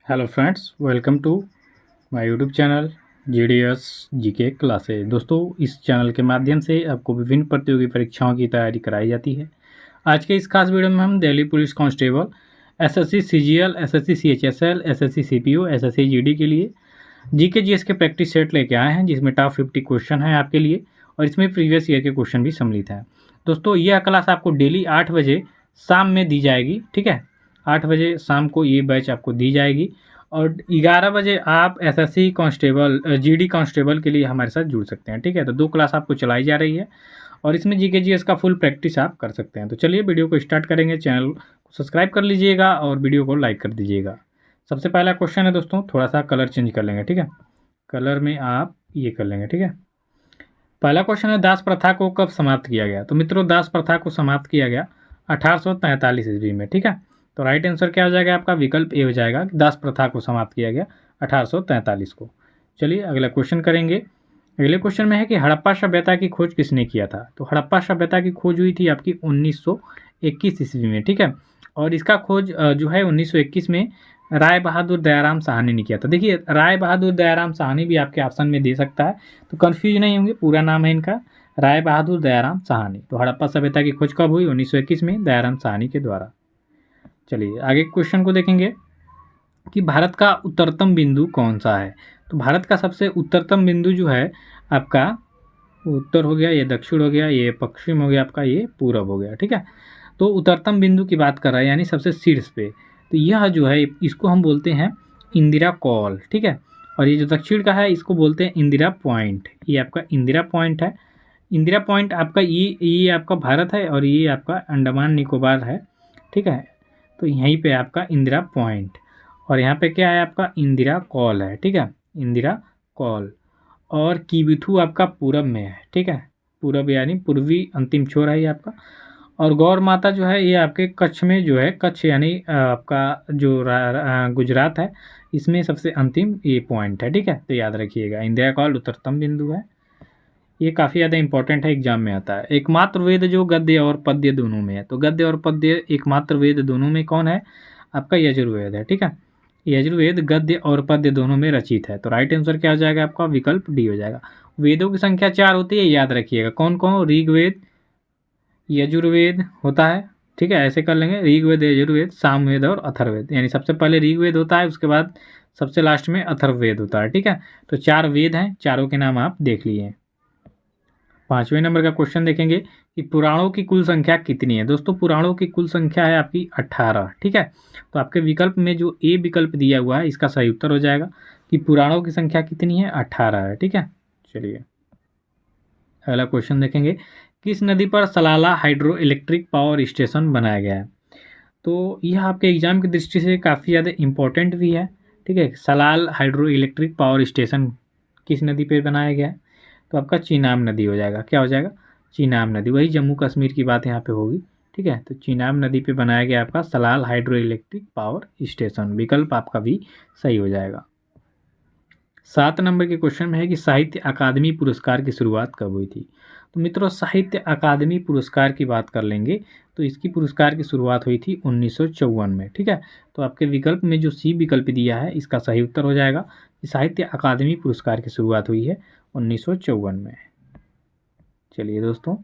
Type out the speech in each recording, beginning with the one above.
Hello friends, welcome to my YouTube channel GDS GK classes. दोस्तों, इस channel के माध्यम से आपको विभिन्न प्रतियोगी परीक्षाओं की तैयारी कराई जाती है। आज के इस खास वीडियो में हम Delhi police constable, SSC CGL, SSC CHSL, SSC CPO, SSC GD के लिए जीके जीएस के प्रैक्टिस सेट लेके आए हैं, जिसमें टॉप 50 क्वेश्चन है आपके लिए और इसमें प्रीवियस ईयर के क्वेश्चन भी सम्मिलित हैं। दोस्तों, यह क्लास आपको डेली 8 बजे शाम में दी जाएगी। ठीक है, 8 बजे शाम को ये बैच आपको दी जाएगी और 11 बजे आप एसएससी कांस्टेबल, जीडी कांस्टेबल के लिए हमारे साथ जुड़ सकते हैं। ठीक है, तो 2 क्लास आपको चलाई जा रही है और इसमें जीके जीएस का फुल प्रैक्टिस आप कर सकते हैं। तो चलिए वीडियो को स्टार्ट करेंगे। चैनल को सब्सक्राइब कर लीजिएगा और वीडियो को लाइक कर दीजिएगा। सबसे पहला क्वेश्चन है दोस्तों, थोड़ा सा कलर चेंज कर लेंगे। ठीक है, कलर में आप ये कर लेंगे। ठीक है, पहला क्वेश्चन है, दास प्रथा को कब समाप्त किया गया? तो मित्रों, दास प्रथा को समाप्त किया गया 1843 ईस्वी में। ठीक है, तो राइट आंसर क्या हो जाएगा आपका? विकल्प ए हो जाएगा, दास प्रथा को समाप्त किया गया 1843 को। चलिए अगला क्वेश्चन करेंगे। अगले क्वेश्चन में है कि हड़प्पा सभ्यता की खोज किसने किया था? तो हड़प्पा सभ्यता की खोज हुई थी आपकी 1921 ईस्वी में। ठीक है, और इसका खोज जो है 1921 में राय बहादुर दयाराम साहनी ने किया था। देखिए, राय बहादुर दयाराम साहनी भी आपके ऑप्शन में दे सकता है, तो कन्फ्यूज नहीं होंगे। पूरा नाम है इनका राय बहादुर दयाराम साहनी। तो हड़प्पा सभ्यता की खोज कब हुई? 1921 में, दयाराम साहनी के द्वारा। चलिए आगे क्वेश्चन को देखेंगे कि भारत का उत्तरतम बिंदु कौन सा है? तो भारत का सबसे उत्तरतम बिंदु जो है आपका उत्तर हो गया, ये दक्षिण हो गया, ये पश्चिम हो गया, आपका ये पूरब हो गया। ठीक है, तो उत्तरतम बिंदु की बात कर रहा है, यानी सबसे शीर्ष पे। तो यह जो है इसको हम बोलते हैं इंदिरा कॉल। ठीक है, और ये जो दक्षिण का है इसको बोलते हैं इंदिरा पॉइंट। ये आपका इंदिरा पॉइंट है। इंदिरा पॉइंट आपका ये आपका भारत है और ये आपका अंडमान निकोबार है। ठीक है, तो यहीं पे आपका इंदिरा पॉइंट और यहाँ पे क्या है आपका इंदिरा कॉल है। ठीक है, इंदिरा कॉल और कीबिथू आपका पूरब में है। ठीक है, पूरब यानी पूर्वी अंतिम छोर है ये आपका। और गौर माता जो है ये आपके कच्छ में जो है, कच्छ यानी आपका जो गुजरात है, इसमें सबसे अंतिम ये पॉइंट है। ठीक है, तो याद रखिएगा इंदिरा कॉल उत्तरतम बिंदु है। ये काफ़ी ज़्यादा इंपॉर्टेंट है, एग्जाम में आता है। एकमात्र वेद जो गद्य और पद्य दोनों में है, तो गद्य और पद्य एकमात्र वेद दोनों में कौन है? आपका यजुर्वेद है। ठीक है, यजुर्वेद गद्य और पद्य दोनों में रचित है। तो राइट आंसर क्या हो जाएगा आपका? विकल्प डी हो जाएगा। वेदों की संख्या 4 होती है, याद रखिएगा। कौन कौन? ऋग्वेद, यजुर्वेद होता है। ठीक है, ऐसे कर लेंगे, ऋग्वेद, यजुर्वेद, सामवेद और अथर्ववेद। यानी सबसे पहले ऋग्वेद होता है, उसके बाद सबसे लास्ट में अथर्ववेद होता है। ठीक है, तो 4 वेद हैं, चारों के नाम आप देख लिए। 5वें नंबर का क्वेश्चन देखेंगे कि पुराणों की कुल संख्या कितनी है? दोस्तों, पुराणों की कुल संख्या है आपकी 18। ठीक है, तो आपके विकल्प में जो ए विकल्प दिया हुआ है इसका सही उत्तर हो जाएगा कि पुराणों की संख्या कितनी है? 18 है। ठीक है, चलिए अगला क्वेश्चन देखेंगे। किस नदी पर सलाला हाइड्रो इलेक्ट्रिक पावर स्टेशन बनाया गया है? तो यह आपके एग्जाम की दृष्टि से काफ़ी ज़्यादा इम्पोर्टेंट भी है। ठीक है, Salal hydro electric power station किस नदी पर बनाया गया है? तो आपका चीनाब नदी हो जाएगा। क्या हो जाएगा? चीनाब नदी। वही जम्मू कश्मीर की बात यहाँ पे होगी। ठीक है, तो चीनाब नदी पे बनाया गया आपका Salal hydro electric power station. विकल्प आपका भी सही हो जाएगा। 7 नंबर के क्वेश्चन में है कि साहित्य अकादमी पुरस्कार की शुरुआत कब हुई थी? तो मित्रों, साहित्य अकादमी पुरस्कार की बात कर लेंगे तो इसकी पुरस्कार की शुरुआत हुई थी 1954 में। ठीक है, तो आपके विकल्प में जो सी विकल्प दिया है इसका सही उत्तर हो जाएगा कि साहित्य अकादमी पुरस्कार की शुरुआत हुई है 1954 में। चलिए दोस्तों,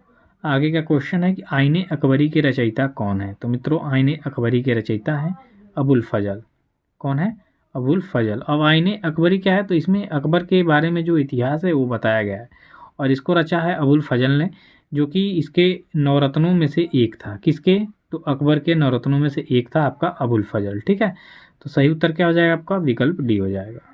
आगे का क्वेश्चन है कि आईने अकबरी के रचयिता कौन है? तो मित्रों, आईने अकबरी के रचयिता हैं अबुल फजल। कौन है? अबुल फजल। अब आईने अकबरी क्या है? तो इसमें अकबर के बारे में जो इतिहास है वो बताया गया है और इसको रचा है अबुल फजल ने, जो कि इसके नवरत्नों में से एक था। किसके? तो अकबर के नवरत्नों में से एक था आपका अबुल फजल। ठीक है, तो सही उत्तर क्या हो जाएगा आपका? विकल्प डी हो जाएगा।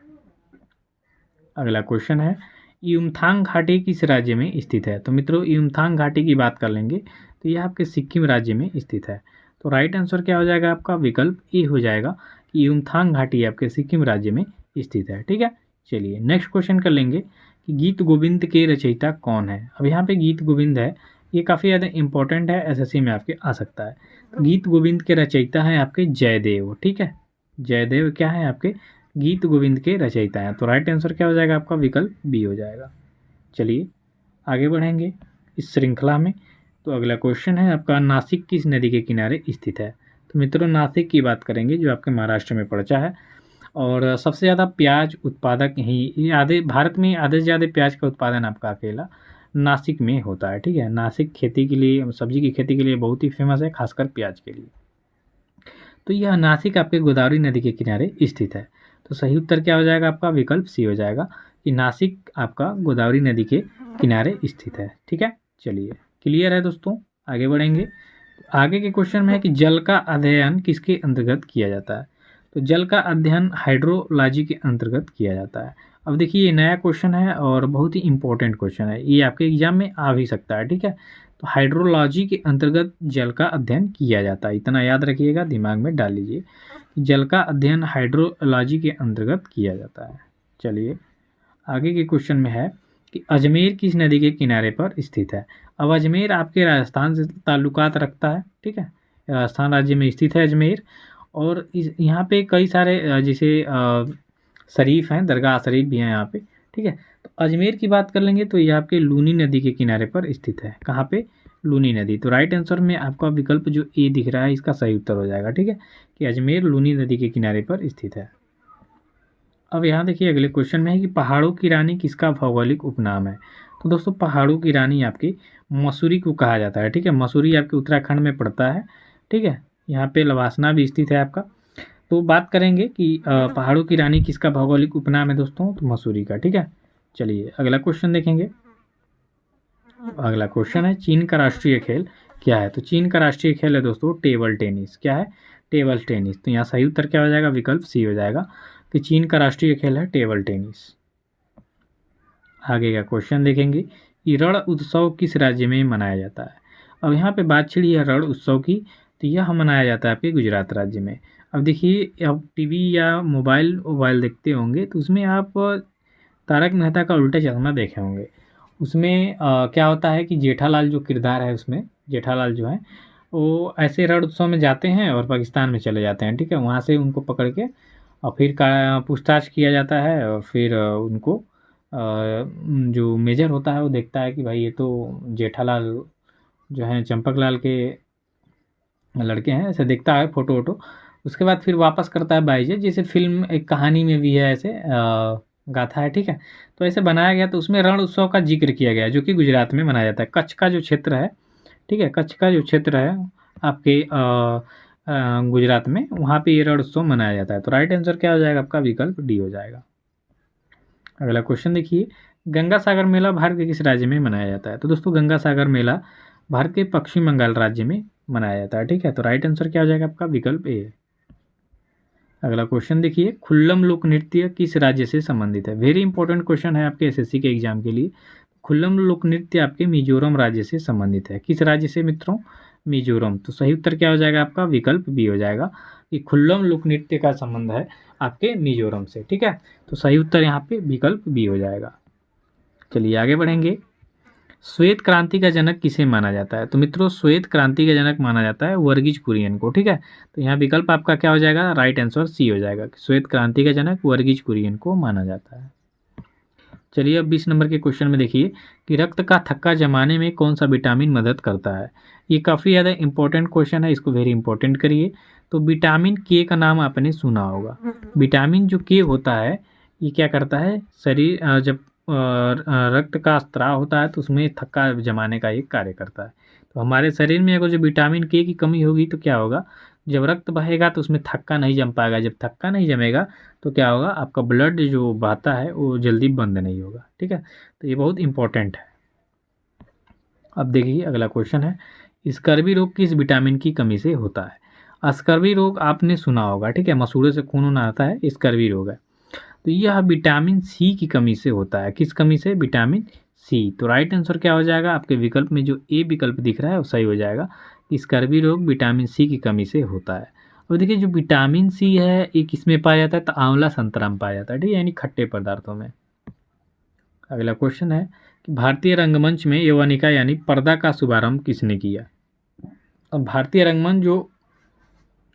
अगला क्वेश्चन है, युमथांग घाटी किस राज्य में स्थित है? तो मित्रों, युमथांग घाटी की बात कर लेंगे तो यह आपके सिक्किम राज्य में स्थित है। तो राइट आंसर क्या हो जाएगा आपका? विकल्प ए हो जाएगा कि युमथांग घाटी आपके सिक्किम राज्य में स्थित है। ठीक है, चलिए नेक्स्ट क्वेश्चन कर लेंगे कि गीत गोविंद के रचयिता कौन है? अब यहाँ पे गीत गोविंद है, ये काफ़ी ज़्यादा इंपॉर्टेंट है, एसएससी में आपके आ सकता है। तो गीत गोविंद के रचयिता हैं आपके जयदेव। ठीक है, जयदेव क्या है? आपके गीत गोविंद के रचयिता हैं। तो राइट आंसर क्या हो जाएगा आपका? विकल्प बी हो जाएगा। चलिए आगे बढ़ेंगे इस श्रृंखला में। तो अगला क्वेश्चन है आपका, नासिक किस नदी के किनारे स्थित है? तो मित्रों, नासिक की बात करेंगे जो आपके महाराष्ट्र में पड़ता है और सबसे ज़्यादा प्याज उत्पादक यही आधे भारत में आधे से ज़्यादा प्याज का उत्पादन आपका अकेला नासिक में होता है, ठीक है। नासिक खेती के लिए, सब्जी की खेती के लिए बहुत ही फेमस है, खासकर प्याज के लिए। तो यह नासिक आपके गोदावरी नदी के किनारे स्थित है। तो सही उत्तर क्या हो जाएगा आपका? विकल्प सी हो जाएगा कि नासिक आपका गोदावरी नदी के किनारे स्थित है, ठीक है। चलिए, क्लियर है दोस्तों, आगे बढ़ेंगे। आगे के क्वेश्चन में है कि जल का अध्ययन किसके अंतर्गत किया जाता है? तो जल का अध्ययन हाइड्रोलॉजी के अंतर्गत किया जाता है। अब देखिए, ये नया क्वेश्चन है और बहुत ही इंपॉर्टेंट क्वेश्चन है, ये आपके एग्जाम में आ भी सकता है, ठीक है। तो हाइड्रोलॉजी के अंतर्गत जल का अध्ययन किया जाता है, इतना याद रखिएगा, दिमाग में डाल लीजिए। जल का अध्ययन हाइड्रोलॉजी के अंतर्गत किया जाता है। चलिए, आगे के क्वेश्चन में है कि अजमेर किस नदी के किनारे पर स्थित है? अब अजमेर आपके राजस्थान से ताल्लुकात रखता है, ठीक है। राजस्थान राज्य में स्थित है अजमेर, और इस यहाँ पे कई सारे जैसे शरीफ हैं, दरगाह शरीफ भी हैं यहाँ पे, ठीक है। तो अजमेर की बात कर लेंगे तो ये आपके लूनी नदी के किनारे पर स्थित है। कहाँ पे? लूनी नदी। तो राइट आंसर में आपका विकल्प जो ए दिख रहा है, इसका सही उत्तर हो जाएगा, ठीक है, कि अजमेर लूनी नदी के किनारे पर स्थित है। अब यहाँ देखिए, अगले क्वेश्चन में है कि पहाड़ों की रानी किसका भौगोलिक उपनाम है? तो दोस्तों, पहाड़ों की रानी आपकी मसूरी को कहा जाता है, ठीक है। मसूरी आपके उत्तराखंड में पड़ता है, ठीक है। यहाँ पे लवासना भी स्थित है आपका। तो बात करेंगे कि पहाड़ों की रानी किसका भौगोलिक उपनाम है दोस्तों? तो मसूरी का, ठीक है। चलिए, अगला क्वेश्चन देखेंगे। अगला क्वेश्चन है, चीन का राष्ट्रीय खेल क्या है? तो चीन का राष्ट्रीय खेल है दोस्तों टेबल टेनिस। क्या है? Table tennis. तो यहाँ सही उत्तर क्या हो जाएगा? विकल्प सी हो जाएगा कि चीन का राष्ट्रीय खेल है टेबल टेनिस। आगे का क्वेश्चन देखेंगे कि रण उत्सव किस राज्य में मनाया जाता है? अब यहाँ पे बात छिड़ी है रण उत्सव की, तो यह मनाया जाता है आपके गुजरात राज्य में। अब देखिए, अब टीवी या मोबाइल देखते होंगे तो उसमें आप तारक मेहता का उल्टा चश्मा देखे होंगे। उसमें क्या होता है कि जेठालाल जो किरदार है उसमें, जेठालाल जो है वो ऐसे रण उत्सव में जाते हैं और पाकिस्तान में चले जाते हैं, ठीक है। वहाँ से उनको पकड़ के और फिर का पूछताछ किया जाता है, और फिर उनको जो मेजर होता है वो देखता है कि भाई ये तो जेठालाल जो हैं चंपक लाल के लड़के हैं, ऐसे देखता है फोटो वोटो। उसके बाद फिर वापस करता है बाईजे, जैसे फिल्म एक कहानी में भी है ऐसे गाथा है, ठीक है। तो ऐसे बनाया गया, तो उसमें रण उत्सव का जिक्र किया गया है जो कि गुजरात में मनाया जाता है। कच्छ का जो क्षेत्र है, ठीक है, कच्छ का जो क्षेत्र है आपके गुजरात में, वहाँ पे ये रण उत्सव मनाया जाता है। तो राइट आंसर क्या हो जाएगा आपका? विकल्प डी हो जाएगा। अगला क्वेश्चन देखिए, गंगा सागर मेला भारत के किस राज्य में मनाया जाता है? तो दोस्तों, गंगा सागर मेला भारत के पश्चिम बंगाल राज्य में मनाया जाता है, ठीक है। तो राइट आंसर क्या हो जाएगा आपका? विकल्प ए। अगला क्वेश्चन देखिए, खुल्लम लोक नृत्य किस राज्य से संबंधित है? वेरी इंपॉर्टेंट क्वेश्चन है आपके एसएससी के एग्जाम के लिए। खुल्लम लोक नृत्य आपके मिजोरम राज्य से संबंधित है। किस राज्य से मित्रों? मिजोरम। तो सही उत्तर क्या हो जाएगा आपका? विकल्प बी हो जाएगा कि खुल्लम लोक नृत्य का संबंध है आपके मिजोरम से, ठीक है। तो सही उत्तर यहाँ पे विकल्प बी हो जाएगा। चलिए, आगे बढ़ेंगे। श्वेत क्रांति का जनक किसे माना जाता है? तो मित्रों, श्वेत क्रांति का जनक माना जाता है वर्गीज कुरियन को, ठीक है। तो यहाँ विकल्प आपका क्या हो जाएगा? राइट आंसर सी हो जाएगा। श्वेत क्रांति का जनक वर्गीज कुरियन को माना जाता है। चलिए, अब 20 नंबर के क्वेश्चन में देखिए कि रक्त का थक्का जमाने में कौन सा विटामिन मदद करता है? ये काफ़ी ज़्यादा इंपॉर्टेंट क्वेश्चन है, इसको वेरी इंपॉर्टेंट करिए। तो विटामिन के का नाम आपने सुना होगा। विटामिन जो के होता है, ये क्या करता है? शरीर जब रक्त का स्त्राव होता है तो उसमें थक्का जमाने का एक कार्य करता है। तो हमारे शरीर में अगर जो विटामिन के की कमी होगी तो क्या होगा? जब रक्त बहेगा तो उसमें थक्का नहीं जम पाएगा। जब थक्का नहीं जमेगा तो क्या होगा? आपका ब्लड जो बहता है वो जल्दी बंद नहीं होगा, ठीक है। तो ये बहुत इंपॉर्टेंट है। अब देखिए, अगला क्वेश्चन है, स्कर्वी रोग किस विटामिन की कमी से होता है? स्कर्वी रोग आपने सुना होगा, ठीक है, मसूड़े से खून होना आता है, स्कर्वी रोग है। तो यह विटामिन सी की कमी से होता है। किस कमी से? Vitamin C. तो राइट आंसर क्या हो जाएगा? आपके विकल्प में जो ए विकल्प दिख रहा है वो सही हो जाएगा। स्कर्वी रोग विटामिन सी की कमी से होता है। और देखिए, जो विटामिन सी है ये किस में पाया जाता है? तो आंवला संतरा में पाया जाता है, ठीक है, यानी खट्टे पदार्थों में। अगला क्वेश्चन है कि भारतीय रंगमंच में यवनिका यानी पर्दा का शुभारंभ किसने किया? अब भारतीय रंगमंच जो,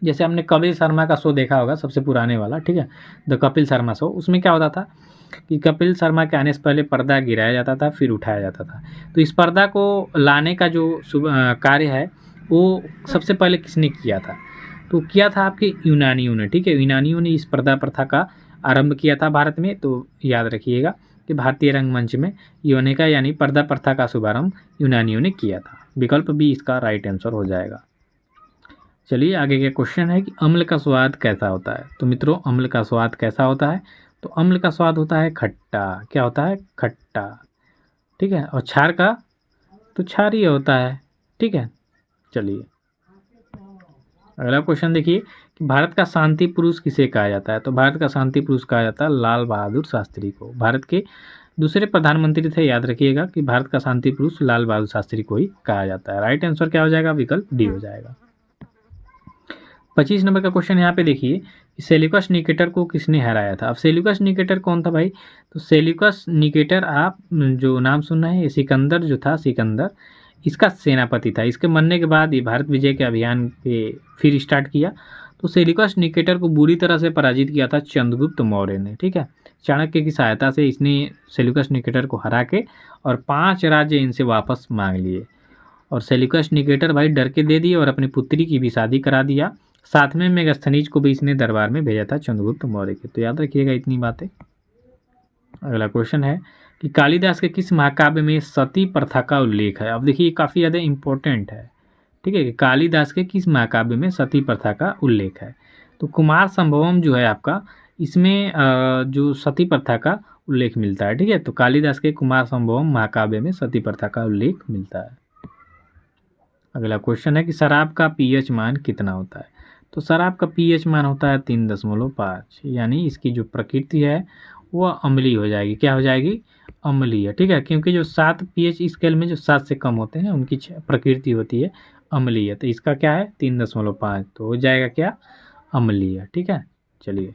जैसे आपने कपिल शर्मा का शो देखा होगा, सबसे पुराने वाला, ठीक है, द कपिल शर्मा शो, उसमें क्या होता था कि कपिल शर्मा के आने से पहले पर्दा गिराया जाता था, फिर उठाया जाता था। तो इस पर्दा को लाने का जो कार्य है वो सबसे पहले किसने किया था? तो किया था आपके यूनानियों ने, ठीक है। यूनानियों ने इस पर्दा प्रथा का आरंभ किया था भारत में। तो याद रखिएगा कि भारतीय रंगमंच में यौनिका यानी पर्दा प्रथा का शुभारंभ यूनानियों ने किया था। विकल्प बी इसका राइट आंसर हो जाएगा। चलिए आगे का क्वेश्चन है कि अम्ल का स्वाद कैसा होता है। तो मित्रों, अम्ल का स्वाद कैसा होता है? तो अम्ल का स्वाद होता है खट्टा। क्या होता है? खट्टा, ठीक है। और क्षार का तो क्षारीय होता है, ठीक है। चलिए अगला क्वेश्चन देखिए कि भारत का शांति पुरुष किसे कहा जाता है। तो भारत का शांति पुरुष कहा जाता है लाल बहादुर शास्त्री को। भारत के दूसरे प्रधानमंत्री थे, याद रखिएगा कि भारत का शांति पुरुष लाल बहादुर शास्त्री को ही कहा जाता है। राइट आंसर क्या हो जाएगा? विकल्प डी हो जाएगा। 25 नंबर का क्वेश्चन यहाँ पे देखिए कि सेल्यूकस निकेटर को किसने हराया था। अब सेल्यूकस निकेटर कौन था भाई? तो सेल्यूकस निकेटर आप जो नाम सुन रहे हैं, सिकंदर जो था, सिकंदर इसका सेनापति था। इसके मरने के बाद ये भारत विजय के अभियान पे फिर स्टार्ट किया। तो सेल्यूकस निकेटर को बुरी तरह से पराजित किया था चंद्रगुप्त मौर्य ने, ठीक है। चाणक्य की सहायता से इसने सेल्यूकस निकेटर को हरा के और 5 राज्य इनसे वापस मांग लिए। और सेल्यूकस निकेटर भाई डर के दे दिए और अपनी पुत्री की भी शादी करा दिया। साथ में मेगास्थनीज को भी इसने दरबार में भेजा था चंद्रगुप्त मौर्य के। तो याद रखिएगा इतनी बातें। अगला क्वेश्चन है कि कालिदास के किस महाकाव्य में सती प्रथा का उल्लेख है। अब देखिए काफ़ी ज़्यादा इंपॉर्टेंट है, ठीक है। कि कालिदास के किस महाकाव्य में सती प्रथा का उल्लेख है। तो कुमार संभवम जो है आपका, इसमें जो सती प्रथा का उल्लेख मिलता है, ठीक है। तो कालिदास के कुमार संभवम महाकाव्य में सती प्रथा का उल्लेख मिलता है। अगला क्वेश्चन है कि शराब का पीएच मान कितना होता है। तो शराब का पीएच मान होता है 3.5, यानी इसकी जो प्रकृति है वह अम्लीय हो जाएगी। क्या हो जाएगी? अम्लीय, ठीक है। क्योंकि जो 7 पीएच स्केल में जो 7 से कम होते हैं उनकी प्रकृति होती है अम्लीय। तो इसका क्या है? 3.5, तो हो जाएगा क्या? अम्लीय, ठीक है। चलिए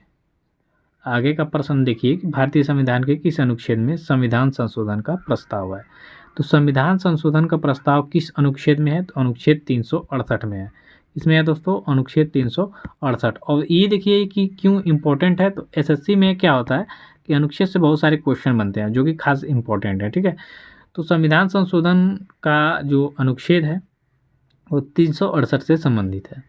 आगे का प्रश्न देखिए कि भारतीय संविधान के किस अनुच्छेद में संविधान संशोधन का प्रस्ताव है। तो संविधान संशोधन का प्रस्ताव किस अनुच्छेद में है? तो अनुच्छेद 368 में है। इसमें है दोस्तों अनुच्छेद 368। और ये देखिए कि क्यों इम्पोर्टेंट है। तो एसएससी में क्या होता है कि अनुच्छेद से बहुत सारे क्वेश्चन बनते हैं जो कि खास इंपॉर्टेंट है, ठीक है। तो संविधान संशोधन का जो अनुच्छेद है वो 368 से संबंधित है।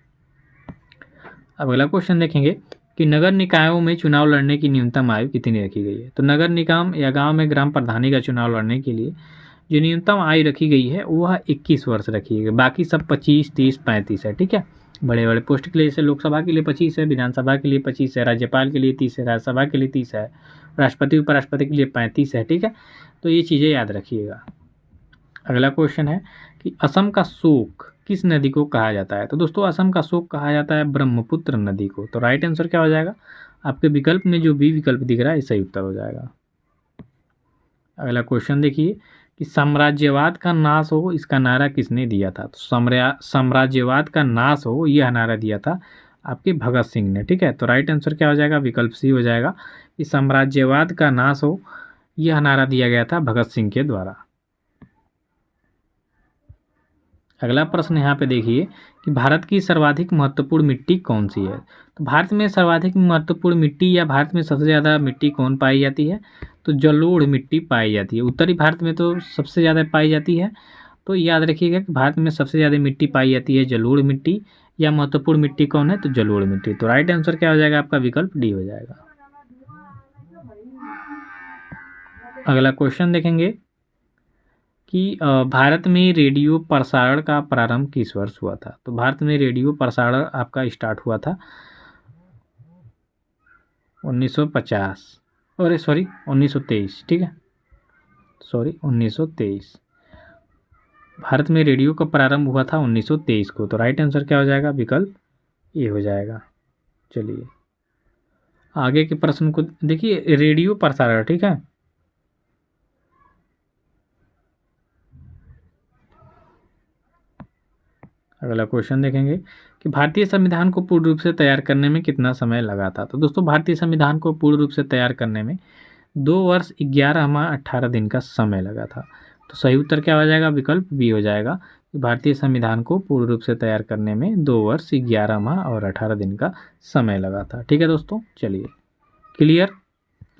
अब अगला क्वेश्चन देखेंगे कि नगर निकायों में चुनाव लड़ने की न्यूनतम आयु कितनी रखी गई है। तो नगर निगम या गांव में ग्राम प्रधानी का चुनाव लड़ने के लिए जो न्यूनतम आयु रखी गई है वह 21 वर्ष रखी है। बाकी सब 25, 30, 35 है, ठीक है। बड़े बड़े पोस्ट के लिए जैसे लोकसभा के लिए 25 है, विधानसभा के लिए 25 है, राज्यपाल के लिए 30 है, राज्यसभा के लिए 30 है, राष्ट्रपति उपराष्ट्रपति के लिए 35 है, ठीक है। तो ये चीज़ें याद रखिएगा। अगला क्वेश्चन है कि असम का शोक किस नदी को कहा जाता है। तो दोस्तों असम का शोक कहा जाता है ब्रह्मपुत्र नदी को। तो राइट आंसर क्या हो जाएगा? आपके विकल्प में जो बी विकल्प दिख रहा है सही उत्तर हो जाएगा। अगला क्वेश्चन देखिए कि साम्राज्यवाद का नाश हो इसका नारा किसने दिया था। तो साम्राज्यवाद का नाश हो यह नारा दिया था आपके भगत सिंह ने, ठीक है। तो राइट आंसर क्या हो जाएगा? विकल्प सी हो जाएगा कि साम्राज्यवाद का नाश हो यह नारा दिया गया था भगत सिंह के द्वारा। अगला प्रश्न यहाँ पे देखिए कि भारत की सर्वाधिक महत्वपूर्ण मिट्टी कौन सी है। तो भारत में सर्वाधिक महत्वपूर्ण मिट्टी या भारत में सबसे ज़्यादा मिट्टी कौन पाई जाती है। तो जलोढ़ मिट्टी पाई जाती है। उत्तरी भारत में तो सबसे ज़्यादा पाई जाती है। तो याद रखिएगा कि भारत में सबसे ज़्यादा मिट्टी पाई जाती है जलोढ़ मिट्टी। या महत्वपूर्ण मिट्टी कौन है? तो जलोढ़ मिट्टी। तो राइट आंसर क्या हो जाएगा? आपका विकल्प डी हो जाएगा। अगला क्वेश्चन देखेंगे कि भारत में रेडियो प्रसारण का प्रारंभ किस वर्ष हुआ था। तो भारत में रेडियो प्रसारण आपका स्टार्ट हुआ था 1950, अरे सॉरी 1923, ठीक है। सॉरी 1923 भारत में रेडियो का प्रारंभ हुआ था 1923 को। तो राइट आंसर क्या हो जाएगा? विकल्प ए हो जाएगा। चलिए आगे के प्रश्न को देखिए, रेडियो प्रसारण, ठीक है। अगला क्वेश्चन देखेंगे कि भारतीय संविधान को पूर्ण रूप से तैयार करने में कितना समय लगा था। तो दोस्तों भारतीय संविधान को पूर्ण रूप से तैयार करने में 2 वर्ष 11 माह 18 दिन का समय लगा था। तो सही उत्तर क्या हो जाएगा? विकल्प बी हो जाएगा कि भारतीय संविधान को पूर्ण रूप से तैयार करने में 2 वर्ष 11 माह और 18 दिन का समय लगा था, ठीक है दोस्तों। चलिए क्लियर।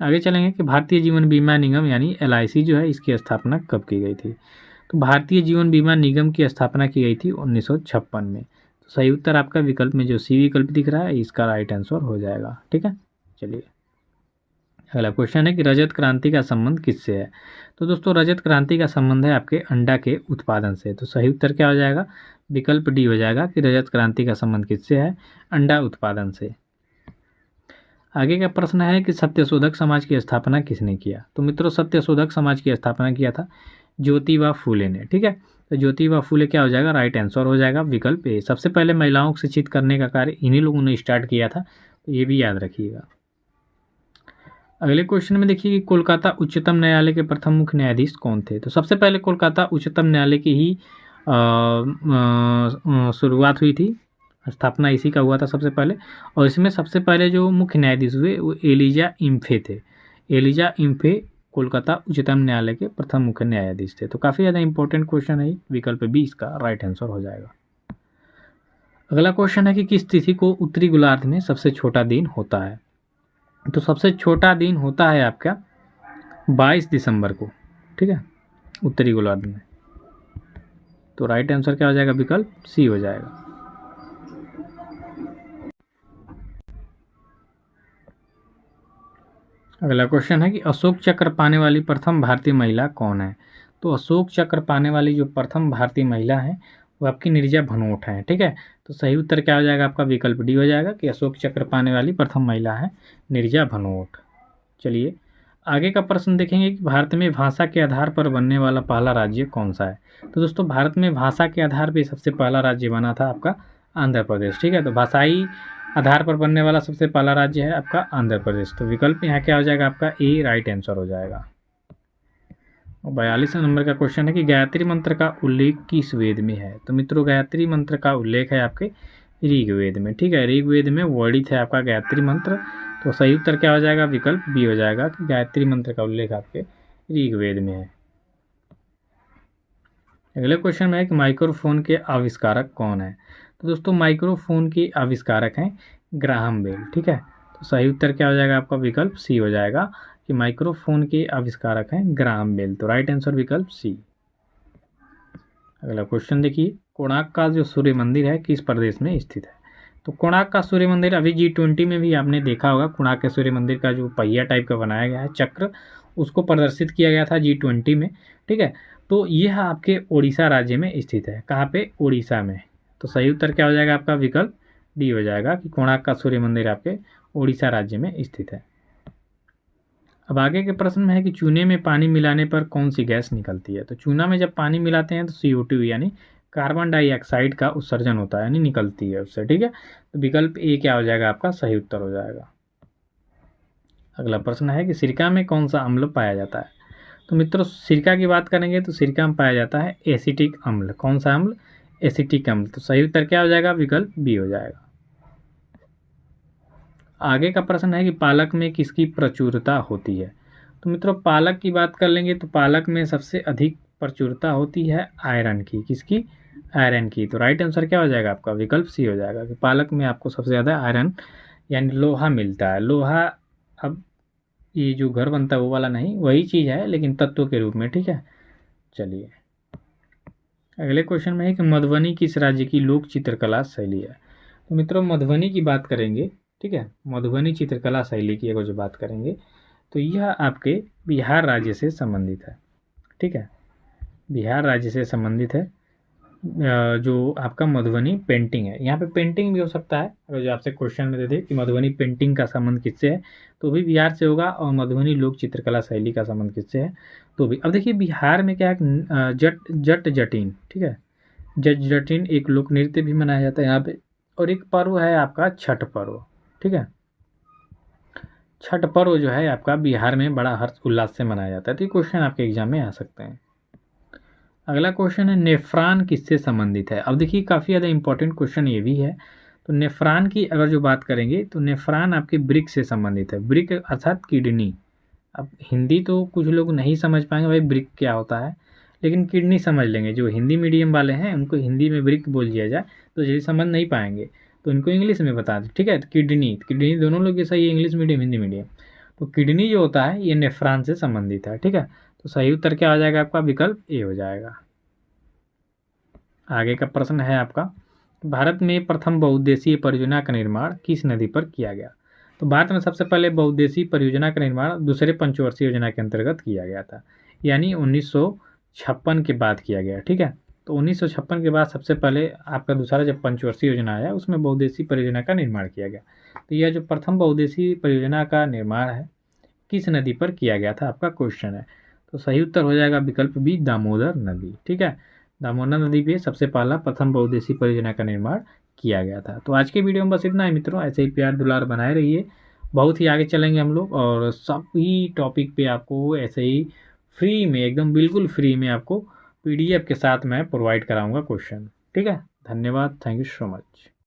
आगे चलेंगे कि भारतीय जीवन बीमा निगम यानी LIC जो है इसकी स्थापना कब की गई थी। तो भारतीय जीवन बीमा निगम की स्थापना की गई थी 1956 में। तो सही उत्तर आपका विकल्प में जो सी विकल्प दिख रहा है इसका राइट आंसर हो जाएगा। ठीक है, चलिए अगला क्वेश्चन है कि रजत क्रांति का संबंध किससे है। तो दोस्तों रजत क्रांति का संबंध है आपके अंडा के उत्पादन से। तो सही उत्तर क्या हो जाएगा, विकल्प डी हो जाएगा कि रजत क्रांति का संबंध किससे है, अंडा उत्पादन से। आगे का प्रश्न है कि सत्यशोधक समाज की स्थापना किसने किया। तो मित्रों सत्यशोधक समाज की स्थापना किया था ज्योतिबा फूले ने। ठीक है, तो ज्योतिबा फूले क्या हो जाएगा, राइट आंसर हो जाएगा विकल्प ए। सबसे पहले महिलाओं को शिक्षित करने का कार्य इन्हीं लोगों ने स्टार्ट किया था, तो ये भी याद रखिएगा। अगले क्वेश्चन में देखिए कि कोलकाता उच्चतम न्यायालय के प्रथम मुख्य न्यायाधीश कौन थे। तो सबसे पहले कोलकाता उच्चतम न्यायालय की ही शुरुआत हुई थी, स्थापना इसी का हुआ था सबसे पहले। और इसमें सबसे पहले जो मुख्य न्यायाधीश हुए वो एलिजा इम्फे थे। एलिजा इम्फे कोलकाता उच्चतम न्यायालय के प्रथम मुख्य न्यायाधीश थे। तो काफ़ी ज़्यादा इंपॉर्टेंट क्वेश्चन है, विकल्प बी इसका राइट आंसर हो जाएगा। अगला क्वेश्चन है कि किस तिथि को उत्तरी गोलार्ध में सबसे छोटा दिन होता है। तो सबसे छोटा दिन होता है आपका 22 दिसंबर को। ठीक है, उत्तरी गोलार्ध में। तो राइट आंसर क्या हो जाएगा, विकल्प सी हो जाएगा। अगला क्वेश्चन है कि अशोक चक्र पाने वाली प्रथम भारतीय महिला कौन है। तो अशोक चक्र पाने वाली जो प्रथम भारतीय महिला है वो आपकी नीरजा भनोट है। ठीक है, तो सही उत्तर क्या हो जाएगा आपका, विकल्प डी हो जाएगा कि अशोक चक्र पाने वाली प्रथम महिला है नीरजा भनोट। चलिए आगे का प्रश्न देखेंगे कि भारत में भाषा के आधार पर बनने वाला पहला राज्य कौन सा है। तो दोस्तों भारत में भाषा के आधार पर सबसे पहला राज्य बना था आपका आंध्र प्रदेश। ठीक है, तो भाषाई आधार पर बनने वाला सबसे पहला राज्य है आपका आंध्र प्रदेश। तो विकल्प यहाँ क्या हो जाएगा आपका ए राइट आंसर हो जाएगा। 42 नंबर का क्वेश्चन है कि गायत्री मंत्र का उल्लेख किस वेद में है। तो मित्रों गायत्री मंत्र का उल्लेख है आपके ऋग्वेद में। ठीक है, ऋग्वेद में वर्णित है आपका गायत्री मंत्र। तो सही उत्तर क्या हो जाएगा, विकल्प बी हो जाएगा कि गायत्री मंत्र का उल्लेख आपके ऋग्वेद में है। अगले क्वेश्चन में है कि माइक्रोफोन के आविष्कारक कौन है। तो दोस्तों माइक्रोफोन के आविष्कारक हैं ग्राहम बेल। ठीक है, तो सही उत्तर क्या हो जाएगा आपका, विकल्प सी हो जाएगा कि माइक्रोफोन के आविष्कारक हैं ग्राहम बेल। तो राइट आंसर विकल्प सी। अगला क्वेश्चन देखिए, कोणार्क का जो सूर्य मंदिर है किस प्रदेश में स्थित है। तो कोणार्क का सूर्य मंदिर अभी G20 में भी आपने देखा होगा, कोणार्क के सूर्य मंदिर का जो पहिया टाइप का बनाया गया है चक्र, उसको प्रदर्शित किया गया था G20 में। ठीक है, तो यह आपके उड़ीसा राज्य में स्थित है। कहाँ पे, उड़ीसा में। तो सही उत्तर क्या हो जाएगा आपका, विकल्प डी हो जाएगा कि कोणार्क का सूर्य मंदिर आपके उड़ीसा राज्य में स्थित है। अब आगे के प्रश्न में है कि चूने में पानी मिलाने पर कौन सी गैस निकलती है। तो चूना में जब पानी मिलाते हैं तो CO2 यानी कार्बन डाइऑक्साइड का उत्सर्जन होता है, यानी निकलती है उससे। ठीक है, तो विकल्प ए क्या हो जाएगा आपका, सही उत्तर हो जाएगा। अगला प्रश्न है कि सिरका में कौन सा अम्ल पाया जाता है। तो मित्रों सिरका की बात करेंगे तो सिरका में पाया जाता है एसिटिक अम्ल। कौन सा अम्ल, एसिटिक अम्ल। तो सही उत्तर क्या हो जाएगा, विकल्प बी हो जाएगा। आगे का प्रश्न है कि पालक में किसकी प्रचुरता होती है। तो मित्रों पालक की बात कर लेंगे तो पालक में सबसे अधिक प्रचुरता होती है आयरन की। किसकी, आयरन की। तो राइट आंसर क्या हो जाएगा आपका, विकल्प सी हो जाएगा कि पालक में आपको सबसे ज़्यादा आयरन यानी लोहा मिलता है। लोहा अब ये जो घर बनता है वो वाला नहीं, वही चीज़ है लेकिन तत्व के रूप में। ठीक है, चलिए अगले क्वेश्चन में है कि मधुबनी किस राज्य की लोक चित्रकला शैली है। तो मित्रों मधुबनी की बात करेंगे, ठीक है, मधुबनी चित्रकला शैली की अगर जो बात करेंगे तो यह आपके बिहार राज्य से संबंधित है। ठीक है, बिहार राज्य से संबंधित है जो आपका मधुबनी पेंटिंग है। यहाँ पे पेंटिंग भी हो सकता है, अगर जो आपसे क्वेश्चन में दे दे कि मधुबनी पेंटिंग का संबंध किससे है तो भी बिहार से होगा, और मधुबनी लोक चित्रकला शैली का संबंध किससे है तो भी। अब देखिए बिहार में क्या है, जट जटिन। ठीक है, जट जटिन एक लोक नृत्य भी मनाया जाता है यहाँ पे, और एक पर्व है आपका छठ पर्व। ठीक है, छठ पर्व जो है आपका बिहार में बड़ा हर्ष उल्लास से मनाया जाता है। तो ये क्वेश्चन आपके एग्जाम में आ सकते हैं। अगला क्वेश्चन है नेफ्रॉन किससे संबंधित है। अब देखिए काफ़ी ज़्यादा इंपॉर्टेंट क्वेश्चन ये भी है। तो नेफ्रॉन की अगर जो बात करेंगे तो नेफ्रॉन आपके ब्रिक से संबंधित है। ब्रिक अर्थात किडनी। अब हिंदी तो कुछ लोग नहीं समझ पाएंगे भाई ब्रिक क्या होता है, लेकिन किडनी समझ लेंगे। जो हिंदी मीडियम वाले हैं उनको हिंदी में ब्रिक बोल दिया जाए तो यदि समझ नहीं पाएंगे तो इनको इंग्लिश में बता दें। ठीक है, तो किडनी किडनी दोनों लोग जैसा ये इंग्लिश मीडियम हिंदी मीडियम। तो किडनी जो होता है ये नेफ्रॉन से संबंधित है। ठीक है, तो सही उत्तर क्या हो जाएगा आपका, विकल्प ए हो जाएगा। आगे का प्रश्न है आपका भारत में प्रथम बहुउद्देशीय परियोजना का निर्माण किस नदी पर किया गया? तो भारत में सबसे पहले बहुउद्देशीय परियोजना का निर्माण दूसरे पंचवर्षीय योजना के अंतर्गत किया गया था, यानी 1956 के बाद किया गया। ठीक है, तो 1956 के बाद सबसे पहले आपका दूसरा जब पंचवर्षीय योजना आया उसमें बहुउद्देशीय परियोजना का निर्माण किया गया। तो यह जो प्रथम बहुउद्देशीय परियोजना का निर्माण है किस नदी पर किया गया था, आपका क्वेश्चन है। तो सही उत्तर हो जाएगा विकल्प बी, दामोदर नदी। ठीक है, दामोदर नदी पे सबसे पहला प्रथम बहुउद्देशीय परियोजना का निर्माण किया गया था। तो आज के वीडियो में बस इतना ही मित्रों, ऐसे ही प्यार दुलार बनाए रहिए, बहुत ही आगे चलेंगे हम लोग और सभी टॉपिक पे आपको ऐसे ही फ्री में, एकदम बिल्कुल फ्री में आपको PDF के साथ मैं प्रोवाइड कराऊंगा क्वेश्चन। ठीक है, धन्यवाद, थैंक यू सो मच।